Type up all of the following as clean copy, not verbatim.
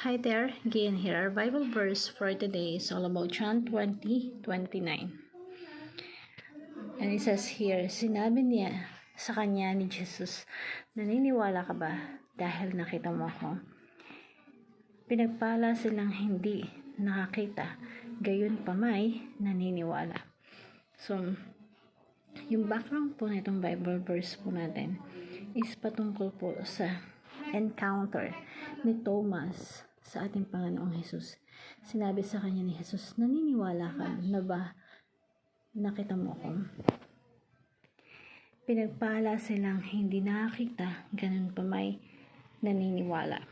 Hi there, again here. Our Bible verse for today is all about John 20:29. And it says here, sinabi niya sa kanya ni Jesus, naniniwala ka ba dahil nakita mo ako? Pinagpala silang hindi nakakita, gayon pa may naniniwala. So, yung background po na itong Bible verse po natin is patungkol po sa encounter ni Thomas sa ating Panginoong Jesus. Sinabi sa kanya ni Jesus, naniniwala ka na ba nakita mo ako? Pinagpala silang hindi nakakita, ganun pa may naniniwala.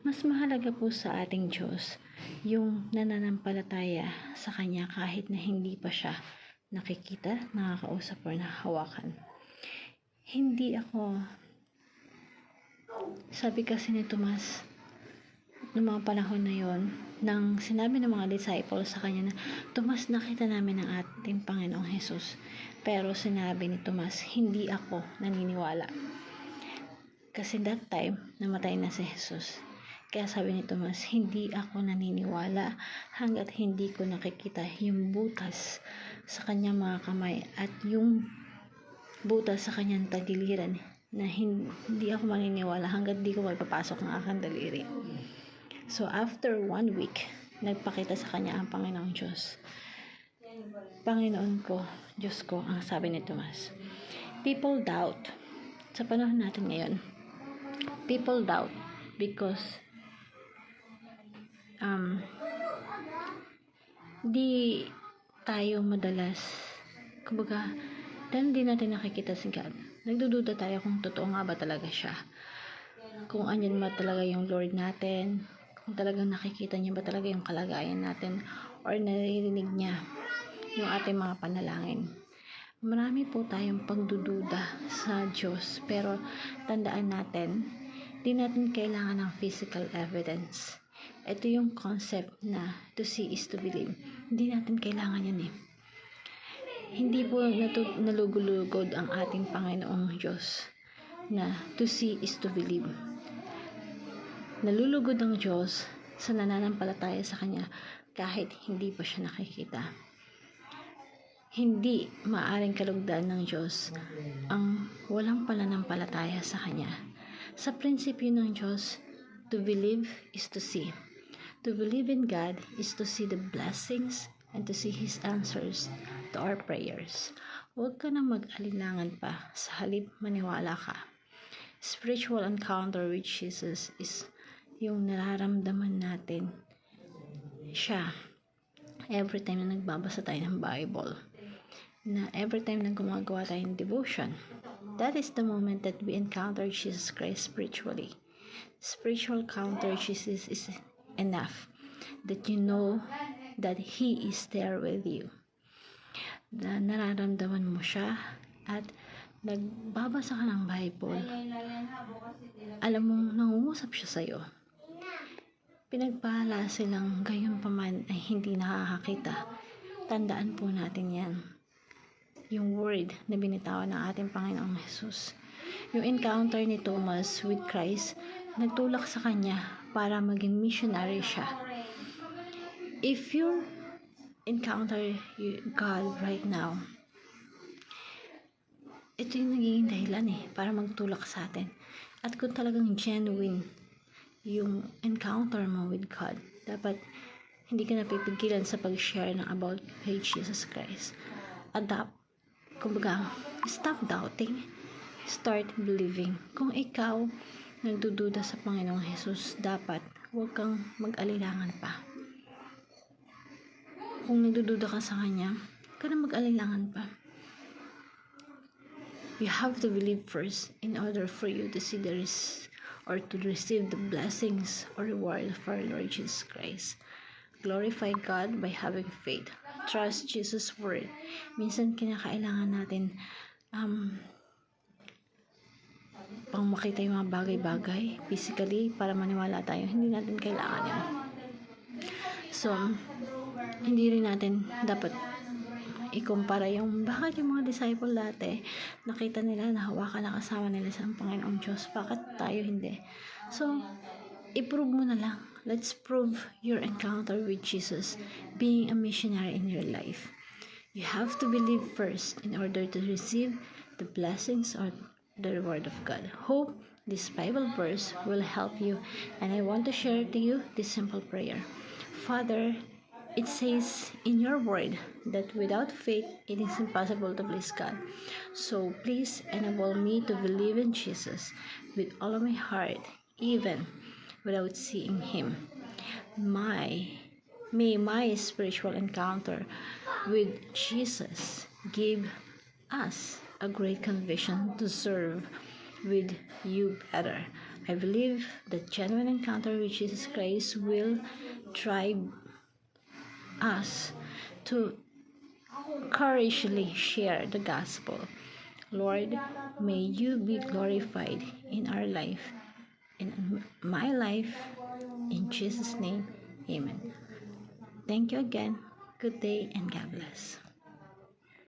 Mas mahalaga po sa ating Diyos yung nananampalataya sa Kanya kahit na hindi pa siya nakikita, nakakausap o nahawakan. Hindi ako, sabi kasi ni Tomas, noong mga panahon na yon, nang sinabi ng mga disciples sa kanya na, Tomas, nakita namin ang ating Panginoong Jesus. Pero sinabi ni Tomas, hindi ako naniniwala. Kasi that time, namatay na si Jesus. Kaya sabi ni Tomas, hindi ako naniniwala hanggat hindi ko nakikita yung butas sa kanyang mga kamay at yung butas sa kanyang tagiliran, na hindi ako maniniwala hanggat di ko magpapasok ng aking daliri. So after 1 week, nagpakita sa kanya ang Panginoong Diyos. Panginoon ko, Diyos ko, ang sabi ni Tomas. People doubt. Sa panahon natin ngayon, people doubt because di tayo madalas, kumbaga, dahil di natin nakikita si God, nagdududa tayo kung totoo nga ba talaga siya, kung andyan ba talaga yung Lord natin, kung talagang nakikita niya ba talaga yung kalagayan natin, or naririnig niya yung ating mga panalangin. Marami po tayong pagdududa sa Diyos, pero tandaan natin, di natin kailangan ng physical evidence. Ito yung concept na to see is to believe. Hindi natin kailangan yan eh. Hindi po nalugulugod ang ating Panginoong Diyos na to see is to believe. Nalulugod ang Diyos sa nananampalataya sa Kanya kahit hindi pa siya nakikita. Hindi maaring kalugdan ng Diyos ang walang pananampalataya sa Kanya. Sa prinsipyo ng Diyos, to believe is to see. To believe in God is to see the blessings and to see His answers to our prayers. Huwag ka nang mag-alinlangan pa, sa halip maniwala ka. Spiritual encounter with Jesus is yung nararamdaman natin siya every time na nagbabasa tayo ng Bible, na every time na gumagawa tayo ng devotion. That is the moment that we encounter Jesus Christ spiritually. Spiritual encounter Jesus is enough that you know that He is there with you. Na nararamdaman mo siya at nagbabasa ka ng Bible, alam mong nangungusap siya sa'yo. Pinagpala silang gayon pa man ay hindi nakakakita. Tandaan po natin yan. Yung word na binitawan ng ating Panginoong Jesus. Yung encounter ni Thomas with Christ, nagtulak sa kanya para maging missionary siya. If you encounter God right now, ito yung nagiging dahilan para magtulak sa atin. At kung talagang genuine yung encounter mo with God, dapat hindi ka napipigilan sa pag-share ng about kay Jesus Christ. Kumbaga, stop doubting, start believing. Kung ikaw nagdududa sa Panginoong Jesus, dapat huwag kang mag-alilangan pa. Kung nagdududa ka sa Kanya, huwag ka na mag-alilangan pa. You have to believe first in order for you to see or to receive the blessings or reward of our Lord Jesus Christ. Glorify God by having faith. Trust Jesus' word. Minsan kinakailangan natin pang makita yung mga bagay-bagay physically para maniwala tayo. Hindi natin kailangan yun. So, hindi rin natin dapat ikumpara yung bakit yung mga disciple dati nakita nila na hawakan na kasama nila sa Panginoong Diyos, bakit tayo hindi? So, i-prove mo na lang Let's prove your encounter with Jesus being a missionary in your life. You have to believe first in order to receive the blessings or the reward of God. Hope this Bible verse will help you, and I want to share to you this simple prayer. Father, it says in your word that without faith it is impossible to please God. So please enable me to believe in Jesus with all of my heart, even without seeing Him. May my spiritual encounter with Jesus give us a great conviction to serve with you better. I believe that genuine encounter with Jesus Christ will drive us to courageously share the gospel. Lord, may you be glorified in our life, in my life. In Jesus' name, amen. Thank you again. Good day and God bless.